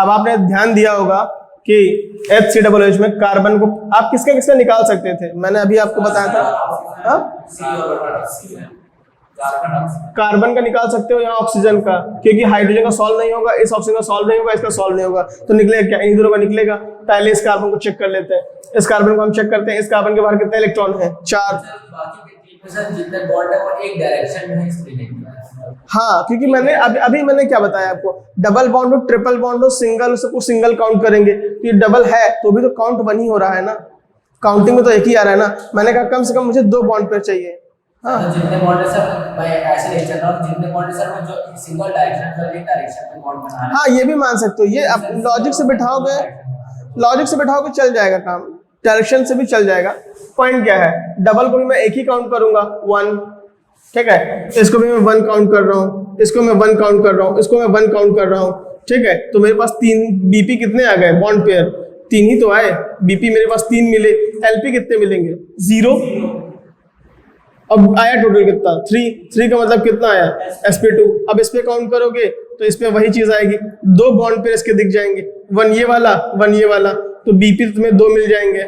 अब आपने ध्यान दिया होगा कि HCOOH में कार्बन को आप किसका किसका निकाल सकते थे, मैंने अभी आपको बताया था। कार्बन का निकाल सकते हो या ऑक्सीजन का, क्योंकि हाइड्रोजन का सॉल्व नहीं होगा, इस ऑप्शन का सॉल्व नहीं होगा, इसका सॉल्व नहीं होगा, तो निकलेगा क्या, इन दोनों का निकलेगा। पहले इस कार्बन को चेक कर लेते हैं, इस कार्बन को हम चेक करते हैं, इस कार्बन के बाहर कितने इलेक्ट्रॉन है, 4। जितने बॉन्ड है वो एक डायरेक्शन में स्प्लिट है। हाँ, क्योंकि मैंने अभी मैंने क्या बताया आपको, डबल बॉन्ड हो, ट्रिपल बॉन्ड हो, सिंगल, सबको सिंगल काउंट करेंगे, तो ये डबल है तो भी तो काउंट वन ही हो रहा है ना, काउंटिंग में तो एक ही आ रहा है ना। मैंने कहा कम से कम मुझे 2 बॉन्ड पेयर चाहिए। हाँ, तो जितने बॉन्ड है सर, मैं ऐसे नहीं चल रहा हूं, जितने बॉन्ड है सर वो जो सिंगल डायरेक्शन का एक डायरेक्शन में बॉन्ड बना है। हाँ, ये भी मान सकते हो, ये आप लॉजिक से बैठाओगे चल जाएगा काम, डायरेक्शन से भी चल जाएगा। पॉइंट क्या है, डबल को भी मैं एक ही काउंट करूंगा 1, ठीक है, इसको भी मैं 1 काउंट कर रहा हूँ, इसको मैं 1 काउंट कर रहा हूँ, इसको मैं 1 काउंट कर रहा हूँ, ठीक है। तो मेरे पास 3 BP कितने आ गए, बॉन्ड पेयर 3 ही तो आए, BP मेरे पास 3 मिले, LP कितने मिलेंगे, 0। अब आया टोटल कितना, 3 का मतलब कितना आया, sp2। अब इस पे काउंट करोगे तो इस पे वही चीज आएगी, 2 बॉन्ड पेयर इसके दिख जाएंगे, 1 ये वाला 1 ये वाला, तो BP तो तुम्हें 2 मिल जाएंगे,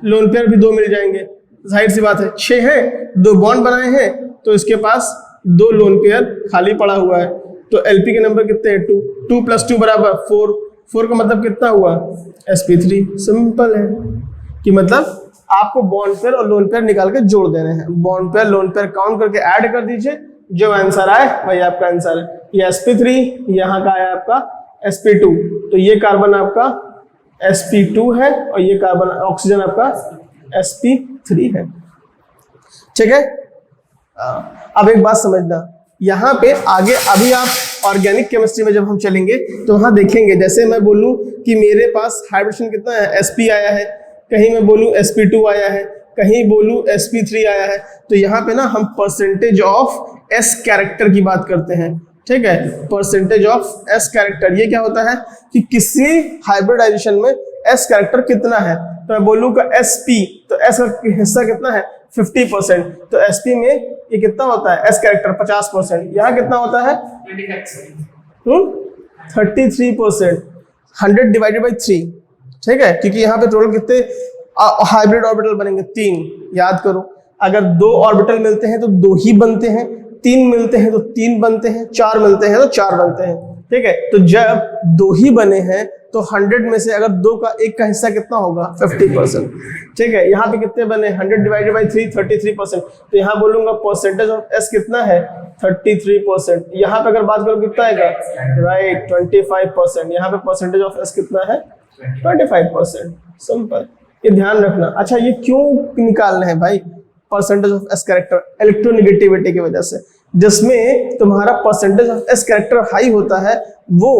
लोन पेयर भी 2 मिल जाएंगे, जाहिर सी बात है। 6 है, 2 बॉन्ड बनाए हैं, तो इसके पास 2 लोन पेयर खाली पड़ा हुआ है, तो LP के नंबर कितने हैं, 2 + 2 = 4 का मतलब कितना हुआ, sp3। सिंपल है कि मतलब आपको बॉन्ड पेयर और लोन पेयर निकाल के जोड़ देने हैं, bond pair lone pair count करके ऐड कर दीजिए, जो आंसर आए वही आपका आंसर है। ये sp3, यहाँ का आया आपका sp2, तो ये कार्बन आपका sp2 है और ये कार्बन ऑक्सीजन आपका sp3 है, ठीक है। अब एक बात समझना, यहाँ पे आगे अभी आप ऑर्गेनिक केमिस्ट्री में जब हम चलेंगे तो वहाँ देखेंगे, जैसे मैं बोलूँ कि मेरे पास हाइड्रोजन कितना है, sp आया है, कहीं मैं बोलूँ sp2 आया है, कहीं बोलूँ sp3 आया है, तो यहाँ पे ना हम परसेंटेज ऑफ S कैरेक्टर की बात करते हैं, ठीक है। परसेंटेज ऑफ S कैरेक्टर, ये क्या होता है कि किसी हाइब्रिडाइजेशन में S कैरेक्टर कितना है, तो मैं बोलूँगा sp, तो S का हिस्सा कितना है 50%, तो sp में ये कितना होता है S कैरेक्टर 50%, यहाँ कितना होता है 33%, 100 / 3, ठीक है, क्योंकि यहाँ पे टोटल कितने हाइब्रिड ऑर्बिटल बनेंगे, 3। याद करो, अगर 2 ऑर्बिटल मिलते हैं तो 2 ही बनते हैं, 3 मिलते हैं तो 3 बनते हैं, 4 मिलते हैं तो 4 बनते हैं, ठीक है। तो जब 2 ही बने हैं तो 100 में से अगर 2 का 1 का हिस्सा कितना होगा 50%, ठीक है। यहाँ पे कितने बने, 100 / 3 33%, तो यहाँ बोलूंगा परसेंटेज ऑफ S कितना है 33%। यहाँ पे अगर बात करो कितना आएगा, राइट 25%, यहाँ पे परसेंटेज ऑफ S कितना है 25%। सिंपल, ये ध्यान रखना। अच्छा, ये क्यों निकालना है भाई, percentage of S character electronegativity की वजह से, जिसमें तुम्हारा percentage of S character high होता है वो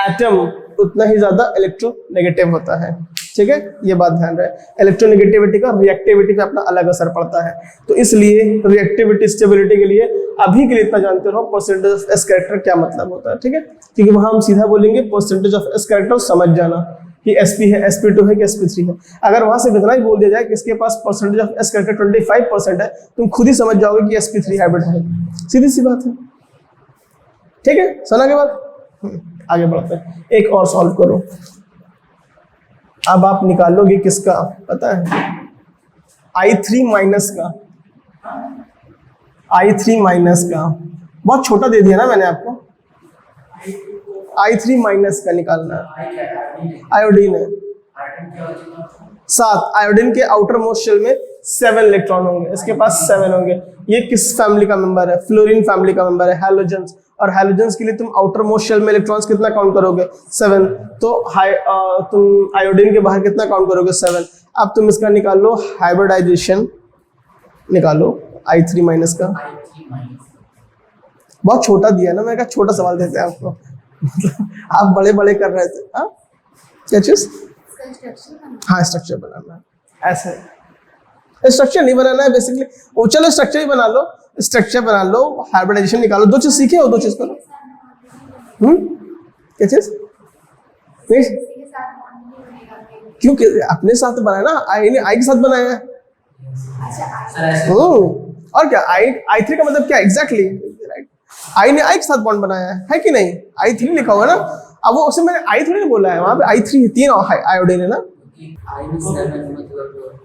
एटम उतना ही ज्यादा इलेक्ट्रोनेगेटिव होता है, ठीक है। ये बात ध्यान रहे, इलेक्ट्रोनेगेटिविटी का रिएक्टिविटी पे अपना अलग असर पड़ता है, तो इसलिए रिएक्टिविटी स्टेबिलिटी के लिए अभी के लिए इतना जानते रहो परसेंटेज ऑफ S कैरेक्टर क्या मतलब होता है, ठीक है। क्योंकि वहां हम सीधा बोलेंगे परसेंटेज ऑफ S कैरेक्टर, समझ जाना कि sp है, sp2 है कि sp3 है। अगर वहां से इतना ही बोल दिया जाए कि इसके पास परसेंटेज ऑफ S कैरेक्टर 25% है, तुम खुद ही समझ जाओगे कि sp3 हाइब्रिड है, सीधी सी बात है, ठीक है। सुना के बाद आगे बढ़ते हैं, एक और सॉल्व करो। अब आप निकालोगे किसका पता है, I3 माइनस का, I3 माइनस का बहुत छोटा दे दिया ना मैंने आपको, I3 माइनस का निकालना है। आयोडीन है 7, आयोडीन के आउटर मोस्ट शेल में 7 इलेक्ट्रॉन होंगे, इसके पास 7 होंगे। ये किस फैमिली का मेंबर है, फ्लोरीन फैमिली का मेंबर है, हैलोजेंस। और हैलोजेंस के लिए तुम आउटर मोस्ट शेल में इलेक्ट्रॉन्स कितना काउंट करोगे 7, तो तुम आयोडीन के बाहर कितना काउंट करोगे 7। अब तुम इसका निकालो हाइब्रिडाइजेशन, निकालो I3 माइनस का। बहुत छोटा दिया ना, मैंने कहा छोटा सवाल देते हैं आपको आप बड़े बड़े कर रहे थे। हाँ, क्या चीज, हाँ स्ट्रक्चर बनाना है, ऐसे स्ट्रक्चर नहीं बनाना है बेसिकली, वो चलो स्ट्रक्चर ही बना लो, स्ट्रक्चर बना लो, हाइब्रिडाइजेशन निकालो, 2 चीज सीखे हो, 2 चीज करो। क्या चीज, क्यों अपने साथ बनाया ना, आई के साथ बनाया है। और क्या, I3 का मतलब क्या एग्जैक्टली, राइट, आई ने आई के साथ बॉन्ड बनाया है कि नहीं, I3 लिखा हुआ ना, अब वो उसमें मैंने आई थोड़ी ना बोला है, वहाँ पे I3 3 आयोडीन है ना। I में 7 मतलब